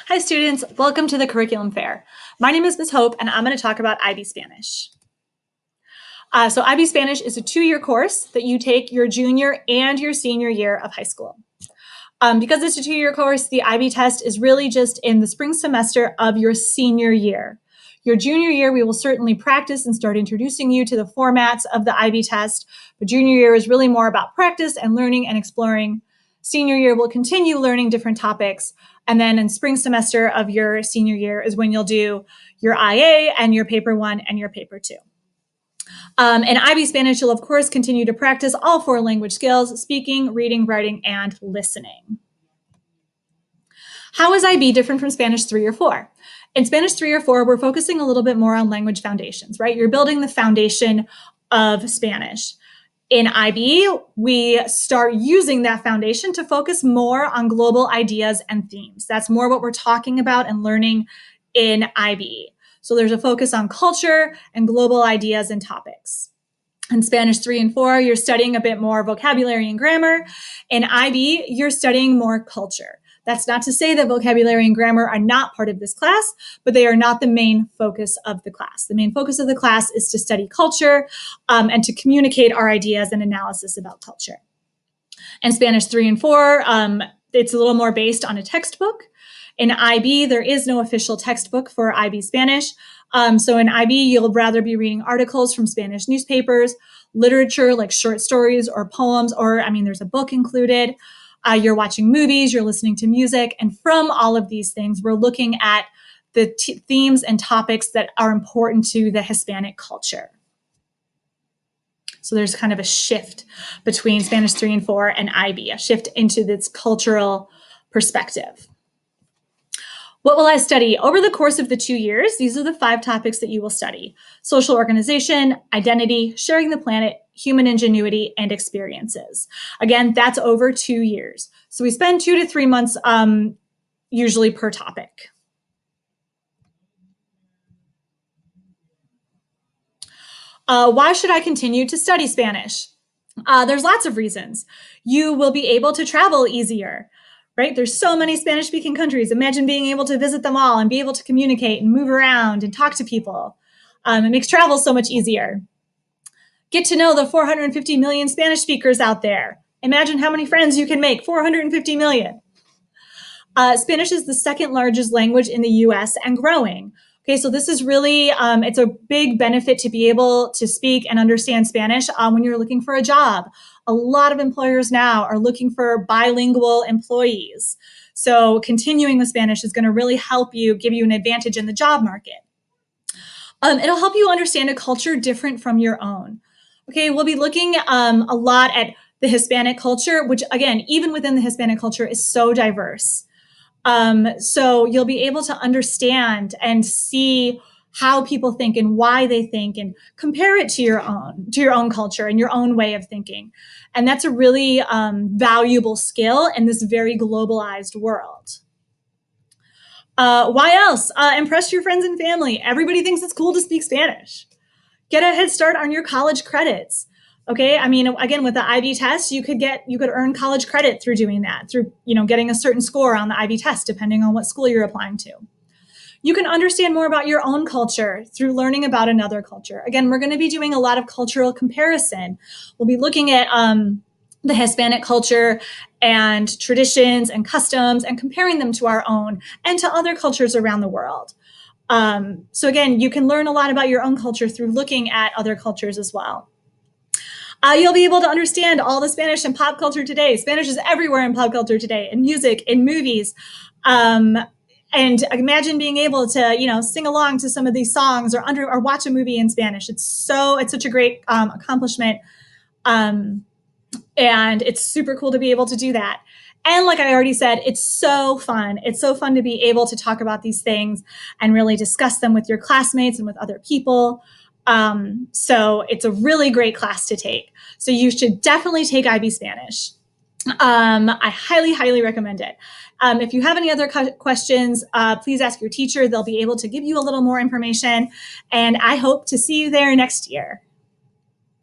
Hi students, welcome to the Curriculum Fair. My name is Ms. Hope and I'm going to talk about IB Spanish. So IB Spanish is a 2-year course that you take your junior and your senior year of high school. Because it's a 2-year course, the IB test is really just in the spring semester of your senior year. Your junior year, we will certainly practice and start introducing you to the formats of the IB test, but junior year is really more about practice and learning and exploring. Senior year will continue learning different topics, and then in spring semester of your senior year is when you'll do your IA and your paper 1 and your paper 2. In IB Spanish, you'll of course continue to practice all 4 language skills: speaking, reading, writing, and listening. How is IB different from Spanish 3 or 4? In Spanish 3 or 4, we're focusing a little bit more on language foundations, right? You're building the foundation of Spanish. In IB, we start using that foundation to focus more on global ideas and themes. That's more what we're talking about and learning in IB. So there's a focus on culture and global ideas and topics. In Spanish 3 and 4, you're studying a bit more vocabulary and grammar. In IB, you're studying more culture. That's not to say that vocabulary and grammar are not part of this class, but they are not the main focus of the class. The main focus of the class is to study culture and to communicate our ideas and analysis about culture. In Spanish 3 and 4, it's a little more based on a textbook. In IB, there is no official textbook for IB Spanish. So in IB, you'll rather be reading articles from Spanish newspapers, literature like short stories or poems, or there's a book included. You're watching movies, you're listening to music, and from all of these things, we're looking at the themes and topics that are important to the Hispanic culture. So there's kind of a shift between Spanish 3 and 4 and IB, a shift into this cultural perspective. What will I study? Over the course of the 2 years, these are the 5 topics that you will study: social organization, identity, sharing the planet, human ingenuity, and experiences. Again, that's over 2 years. So we spend 2 to 3 months usually per topic. Why should I continue to study Spanish? There's lots of reasons. You will be able to travel easier. Right? There's so many Spanish-speaking countries. Imagine being able to visit them all and be able to communicate and move around and talk to people. It makes travel so much easier. Get to know the 450 million Spanish speakers out there. Imagine how many friends you can make, 450 million. Spanish is the 2nd largest language in the US and growing. Okay, so this is really, it's a big benefit to be able to speak and understand Spanish when you're looking for a job. A lot of employers now are looking for bilingual employees. So continuing with Spanish is going to really help you, give you an advantage in the job market. It'll help you understand a culture different from your own. Okay, we'll be looking a lot at the Hispanic culture, which again, even within the Hispanic culture is so diverse. So you'll be able to understand and see how people think and why they think and compare it to your own culture and your own way of thinking. And that's a really valuable skill in this very globalized world. Why else? Impress your friends and family. Everybody thinks it's cool to speak Spanish. Get a head start on your college credits. Okay, again, with the IB test, you could earn college credit through doing that, through getting a certain score on the IB test, depending on what school you're applying to. You can understand more about your own culture through learning about another culture. Again, we're going to be doing a lot of cultural comparison. We'll be looking at the Hispanic culture and traditions and customs and comparing them to our own and to other cultures around the world. So again, you can learn a lot about your own culture through looking at other cultures as well. You'll be able to understand all the Spanish in pop culture today. Spanish is everywhere in pop culture today, in music, in movies. And imagine being able to, sing along to some of these songs or watch a movie in Spanish. It's such a great accomplishment. And it's super cool to be able to do that. And like I already said, it's so fun. It's so fun to be able to talk about these things and really discuss them with your classmates and with other people. So it's a really great class to take. So you should definitely take IB Spanish. I highly, highly recommend it. If you have any other questions, please ask your teacher. They'll be able to give you a little more information. And I hope to see you there next year.